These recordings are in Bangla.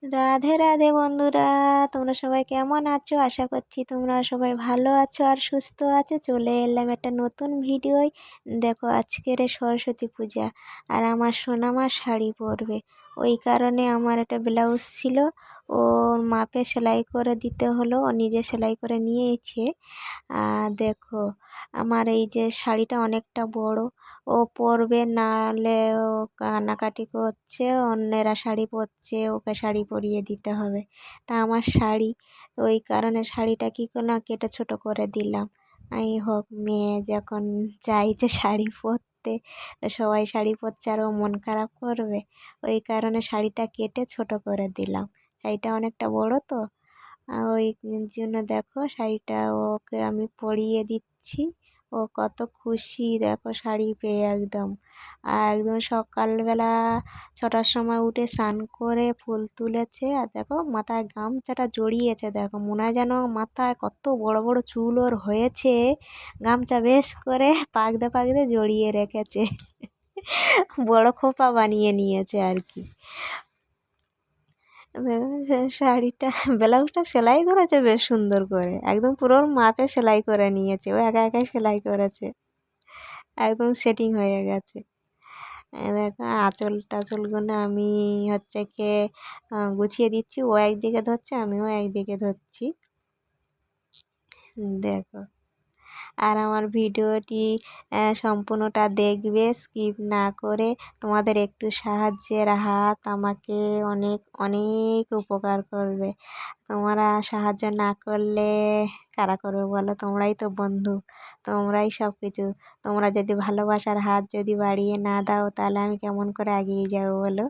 রাধে রাধে বন্ধুরা, তোমরা সবাই কেমন আছো? আশা করছি তোমরা সবাই ভালো আছো আর সুস্থ আছো। চলে এলাম একটা নতুন ভিডিওয়। দেখো, আজকের সরস্বতী পূজা আর আমার সোনামা শাড়ি পরবে। ওই কারণে আমার একটা ব্লাউজ ছিল, ওর মাপে সেলাই করে দিতে হলো। ও নিজে সেলাই করে নিয়েছে। আর দেখো, আমার এই যে শাড়িটা অনেকটা বড়, ও পরবে, নাহলে ও কান্নাকাটি করছে, অন্যেরা শাড়ি পরছে, ওকে শাড়ি পরিয়ে দিতে হবে। তা আমার শাড়ি, ওই কারণে শাড়িটা কি না কেটে ছোট করে দিলাম। এই হোক, মেয়ে যখন চাইছে শাড়ি পরতে, তো সবাই শাড়ি পরছে আর ও মন খারাপ করবে। ওই কারণে শাড়িটা কেটে ছোট করে দিলাম। শাড়িটা অনেকটা বড় তো, ওই জন্য দেখো শাড়িটা ওকে আমি পরিয়ে দিচ্ছি। ও কত খুশি দেখো শাড়ি পেয়ে একদম। আর একদম সকালবেলা 6টার সময় উঠে স্নান করে ফুল তুলেছে, আর দেখো মাথায় গামছাটা জড়িয়েছে। দেখো মনে হয় যেন মাথায় কত বড় বড় চুল ওর হয়েছে, গামছা বেশ করে পাকদে পাকদে জড়িয়ে রেখেছে। বড় খোপা বানিয়ে নিয়েছে আর কি। শাড়িটা, ব্লাউজটা সেলাই করেছে বেশ সুন্দর করে, একদম পুরো মাপে সেলাই করে নিয়েছে। ও একা একাই সেলাই করেছে, একদম সেটিং হয়ে গেছে। দেখো আঁচল টাচলগুলো আমি হচ্ছে কি গুছিয়ে দিচ্ছি। ও একদিকে ধরছে, আমিও একদিকে ধরছি। দেখো, আর আমার ভিডিওটি সম্পূর্ণটা দেখবে, স্কিপ না করে। তোমাদের একটু সাহায্যের হাত আমাকে অনেক অনেক উপকার করবে। তোমরা সাহায্য না করলে কারা করবে বলো? তোমরাই তো বন্ধু, তোমরাই সব কিছু। তোমরা যদি ভালোবাসার হাত যদি বাড়িয়ে না দাও, তাহলে আমি কেমন করে এগিয়ে যাবো বলো?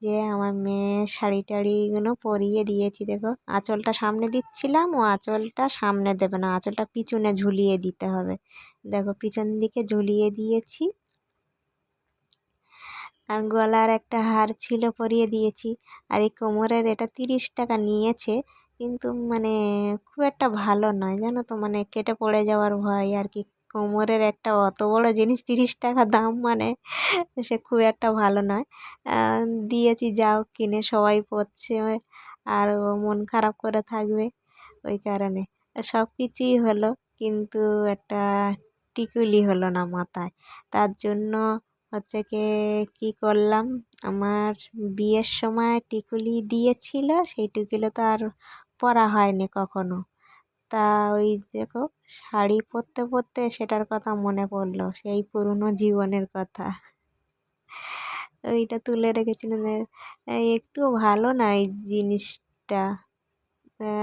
যে আমার মেয়ের শাড়ি টাড়িগুলো পরিয়ে দিয়েছি। দেখো, আঁচলটা সামনে দিচ্ছিলাম, ও আঁচলটা সামনে দেবে না, আঁচলটা পিছনে ঝুলিয়ে দিতে হবে। দেখো, পিছন দিকে ঝুলিয়ে দিয়েছি। আর গলার একটা হার ছিল, পরিয়ে দিয়েছি। আর এই কোমরের এটা 30 টাকা নিয়েছে, কিন্তু মানে খুব একটা ভালো নয় জানো তো, মানে কেটে পড়ে যাওয়ার ভয় আর কি। কোমরের একটা অত বড় জিনিস 30 টাকা দাম, মানে সে খুব একটা ভালো নয়। দিয়েছি, যাও কিনে সবাই পরছে, আর ও মন খারাপ করে থাকবে। ওই কারণে সব কিছুই হলো, কিন্তু একটা টিকুলি হলো না মাথায়। তার জন্য হচ্ছে কি করলাম, আমার বিয়ের সময় টিকুলি দিয়েছিল, সেই টিকুলি তো আর পরা হয়নি কখনো। তা ওই দেখো, শাড়ি পরতে পরতে সেটার কথা মনে পড়লো, সেই পুরনো জীবনের কথা। ওইটা তুলে রেখেছিলাম। একটু ভালো না এই জিনিসটা,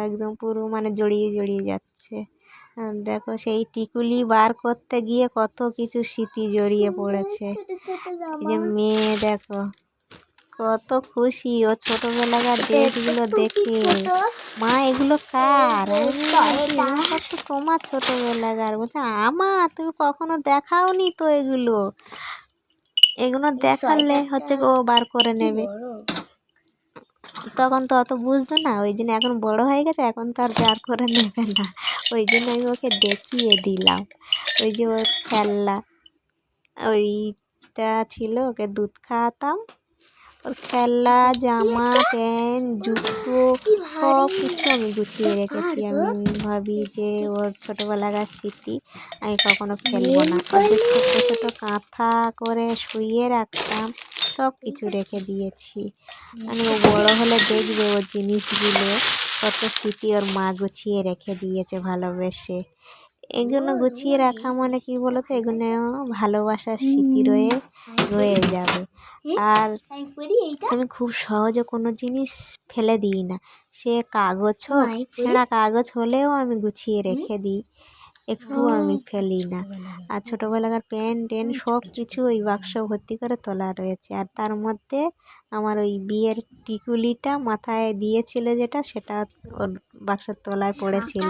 একদম পুরো মানে জড়িয়ে জড়িয়ে যাচ্ছে। দেখো, সেই টিকুলি বার করতে গিয়ে কত কিছু স্মৃতি জড়িয়ে পড়েছে। এই যে মেয়ে দেখো কত খুশি ও ছোটবেলাকার ড্রেসগুলো দেখে। মা, এগুলো কার? আমি বলছি, এগুলো সব তো তোমার ছোটবেলাকার। বলছে, আমার তুমি কখনো দেখাওনি তো এগুলো, এগুলো দেখালে হচ্ছে ও বার করে নেবে। তখন তো অত বুঝতো না, ওই জন্য এখন বড় হয়ে গেছে, এখন তো আর বার করে নেবে না। ওই জন্য আমি ওকে দেখিয়ে দিলাম। ওই যে ওর খেলনা, ওইটা ছিল, ওকে দুধ খাওয়াতাম। ওর খেলনা, জামা প্যান্ট, জুতো সব কিছু আমি গুছিয়ে রেখেছি। আমি ভাবি যে ওর ছোটোবেলাকার স্মৃতি আমি কখনো ফেলবো না। ওদের ছোটো ছোটো কাঁথা করে শুইয়ে রাখতাম, সব কিছু রেখে দিয়েছি। মানে ও বড় হলে দেখবে ওর জিনিসগুলো, কত স্মৃতি ওর মা গুছিয়ে রেখে দিয়েছে ভালোবেসে। এগুলো গুছিয়ে রাখা মানে কি বলতো, এগুলো ভালোবাসার স্মৃতি রয়ে রয়ে যাবে। আর আমি খুব সহজে কোনো জিনিস ফেলে দিই না, সে কাগজ হোক, ছেঁড়া কাগজ হলেও আমি গুছিয়ে রেখে দিই, একটু আমি ফেলি না। আর ছোটোবেলাকার পেন টেন সব কিছু ওই বাক্স ভর্তি করে তোলা রয়েছে। আর তার মধ্যে আমার ওই বিয়ের টিকুলিটা মাথায় দিয়েছিল যেটা, সেটা ওর বাক্সের তলায় পড়েছিল।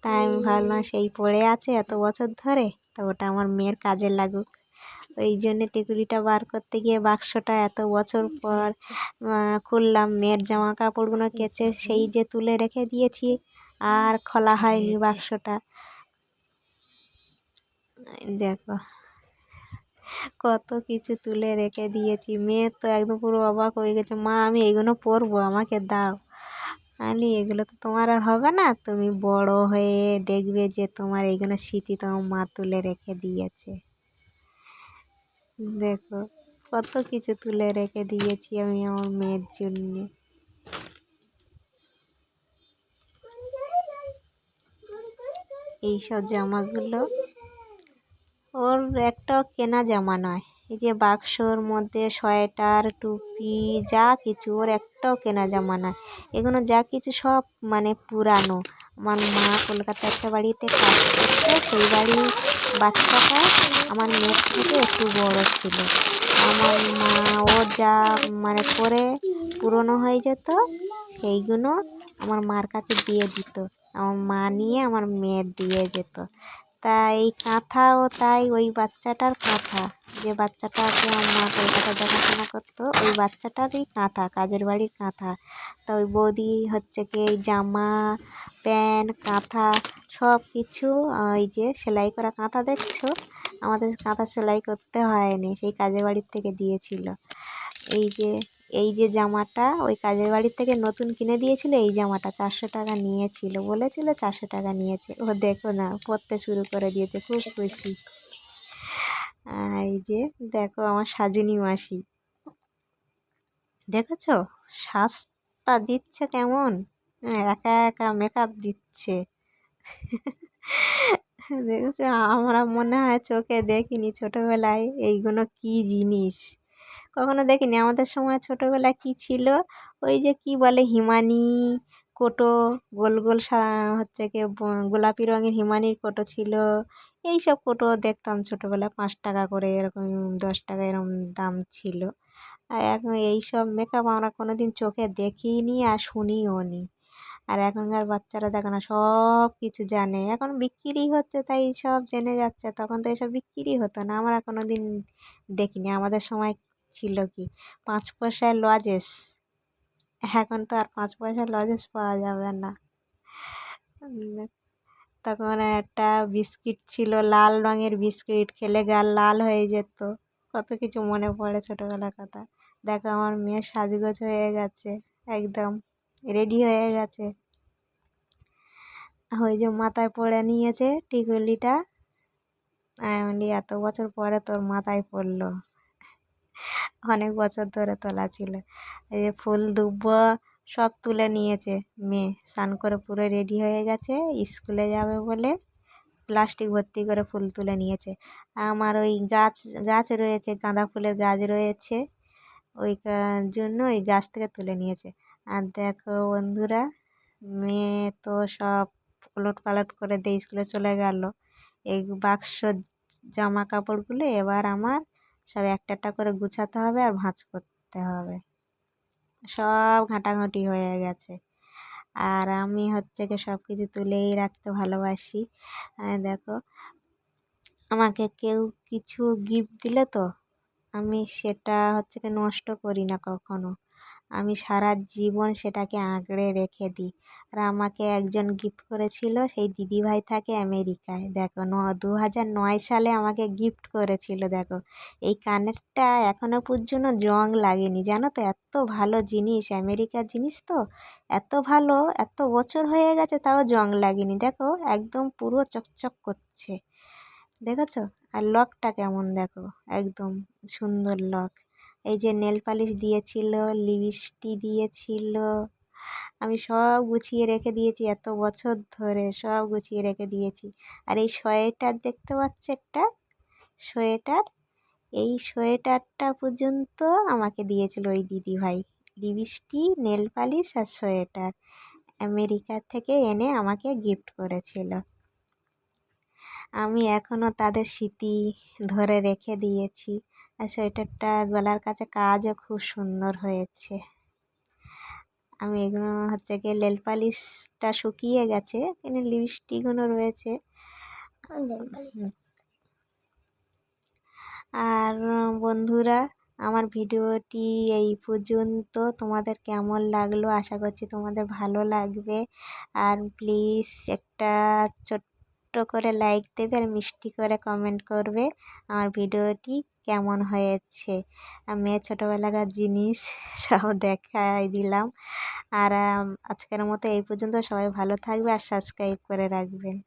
তাই আমি ভাবলাম সেই পড়ে আছে এত বছর ধরে, তো ওটা আমার মেয়ের কাজে লাগুক। ওই জন্য টিকুলিটা বার করতে গিয়ে বাক্সটা এত বছর পর খুললাম। মেয়ের জামা কাপড়গুলো কেচে সেই যে তুলে রেখে দিয়েছি, আর খোলা হয়নি বাক্সটা। দেখো, কত কিছু তুলে রেখে দিয়েছি। মেয়ে তো একদম পুরো অবাক হয়ে গেছে, মা আমি এইগুলো পরবো, আমাকে দাও। আমি এগুলো তো তোমার আর হবে না, তুমি বড় হয়ে দেখবে যে তোমার এইগুলো স্মৃতি তোমার মা তুলে রেখে দিয়েছে। দেখো কত কিছু তুলে রেখে দিয়েছি আমি আমার মেয়ের জন্যে। এইসব জামাগুলো ওর একটাও কেনা জামা নয়। এই যে বাক্সর মধ্যে সোয়েটার টুপি যা কিছু ওর একটাও কেনা জামা নয়। এগুলো যা কিছু সব মানে পুরানো। আমার মা কলকাতা একটা বাড়িতে কাজ করতো, সেই বাড়ির বাচ্চাটা আমার মেয়ের থেকে একটু বড় ছিল। আমার মা ও যা মানে পরে পুরনো হয়ে যেত সেইগুলো আমার মার কাছে দিয়ে দিত, আমার মা নিয়ে আমার মেয়ের দিয়ে যেত। তা এই কাঁথাও তাই, ওই বাচ্চাটার কাঁথা, যে বাচ্চাটাকে আমার মা কলকাতা দেখাশোনা করতো ওই বাচ্চাটারই কাঁথা, কাজের বাড়ির কাঁথা। তা ওই বৌদি হচ্ছে কি এই জামা প্যান্ট কাঁথা সব কিছু ওই যে সেলাই করা কাঁথা দেখছো, আমাদের কাঁথা সেলাই করতে হয়নি, সেই কাজের বাড়ির থেকে দিয়েছিল। এই যে এই যে জামাটা ওই কাজের বাড়ির থেকে নতুন কিনে দিয়েছিল, এই জামাটা 400 টাকা নিয়েছিল, বলেছিল 400 টাকা নিয়েছে। ও দেখো না পরতে শুরু করে দিয়েছে, খুব খুশি। এই যে দেখো আমার সাজুনি মাসি, দেখেছো শ্বাসটা দিচ্ছে কেমন, একা একা মেকআপ দিচ্ছে। দেখেছো, আমরা মনে হয় চোখে দেখিনি ছোটবেলায় এইগুলো কি জিনিস, কখনো দেখিনি। আমাদের সময় ছোটবেলায় কি ছিল, ওই যে কি বলে হিমানি কোটো, গোল গোল হচ্ছে কি গোলাপি রঙের হিমানির কোটো ছিল। এই সব কোটো দেখতাম ছোটবেলায়, 5 টাকা করে এরকম, 10 টাকা এরকম দাম ছিল। আর এখন এইসব মেকআপ আমরা কোনোদিন চোখে দেখিনি আর শুনিও নি। আর এখনকার বাচ্চারা দেখো না সব কিছু জানে, এখন বিক্রি হচ্ছে তাই সব জেনে যাচ্ছে, তখন তো এসব বিক্রি হতো না, আমরা কোনোদিন দেখিনি। আমাদের সময় ছিল কি 5 পয়সার লজেস, এখন তো আর 5 পয়সার লজেস পাওয়া যাবে না। উম, তখন একটা বিস্কিট ছিল লাল রঙের বিস্কিট, খেলে গাল লাল হয়ে যেত। কত কিছু মনে পড়ে ছোটোবেলার কথা। দেখো আমার মেয়ে সাজগোজ হয়ে গেছে, একদম রেডি হয়ে গেছে। ওই যে মাথায় পরে নিয়েছে টিকুলিটা, আমি বলি এত বছর পরে তোর মাথায় পড়লো, অনেক বছর ধরে তোলা ছিল। এই যে ফুল দুব্ব সব তুলে নিয়েছে মেয়ে, স্নান করে পুরো রেডি হয়ে গেছে, স্কুলে যাবে বলে প্লাস্টিক ভর্তি করে ফুল তুলে নিয়েছে। আমার ওই গাছ গাছ রয়েছে, গাঁদা ফুলের গাছ রয়েছে, ওই জন্য ওই গাছ থেকে তুলে নিয়েছে। আর দেখো বন্ধুরা, মেয়ে তো সব ওলট পালট করে দিয়ে স্কুলে চলে গেল। এই বাক্স জামা কাপড়গুলো এবার আমার সব একটা একটা করে গুছাতে হবে আর ভাঁজ করতে হবে, সব ঘাঁটাঘাঁটি হয়ে গেছে। আর আমি হচ্ছে কি সব কিছু তুলেই রাখতে ভালোবাসি। দেখো আমাকে কেউ কিছু গিফট দিলে তো আমি সেটা হচ্ছে কি নষ্ট করি না কখনো, আমি সারা জীবন সেটাকে আঁকড়ে রেখে দিই। আর আমাকে একজন গিফট করেছিল, সেই দিদিভাই থাকে আমেরিকায়। দেখো 2009 সালে আমাকে গিফট করেছিল। দেখো এই কানেরটা এখনো পর্যন্ত জং লাগেনি, জানো তো, এত ভালো জিনিস, আমেরিকার জিনিস তো এত ভালো, এত বছর হয়ে গেছে তাও জং লাগেনি। দেখো একদম পুরো চকচক করছে, দেখেছো? আর লকটা কেমন দেখো, একদম সুন্দর লক। এই যে নেল পালিশ দিয়েছিল, লিপস্টিক দিয়েছিল, আমি সব গুছিয়ে রেখে দিয়েছি, এত বছর ধরে সব গুছিয়ে রেখে দিয়েছি। আর এই সোয়েটার দেখতে পাচ্ছ একটা সোয়েটার, এই সোয়েটারটা পর্যন্ত আমাকে দিয়েছিল ওই দিদিভাই, লিপস্টিক নেল পালিশ আর সোয়েটার আমেরিকা থেকে এনে আমাকে গিফট করেছিল। আমি এখনও তাদের স্মৃতি ধরে রেখে দিয়েছি। আর সোয়েটারটা গলার কাছে কাজও খুব সুন্দর হয়েছে। আমি এগুলো হচ্ছে গিয়ে নেল পালিশটা শুকিয়ে গেছে, কিন্তু লিপস্টিকগুলো রয়েছে। আর বন্ধুরা, আমার ভিডিওটি এই পর্যন্ত, তোমাদের কেমন লাগলো আশা করছি তোমাদের ভালো লাগবে। আর প্লিজ একটা ছোট্ট করে লাইক দেবে আর মিষ্টি করে কমেন্ট করবে আমার ভিডিওটি কেমন হয়েছে। আমি ছোটোবেলাকার জিনিস সব দেখাই দিলাম। আর আজকের মতো এই পর্যন্ত। সবাই ভালো থাকবে আর সাবস্ক্রাইব করে রাখবেন।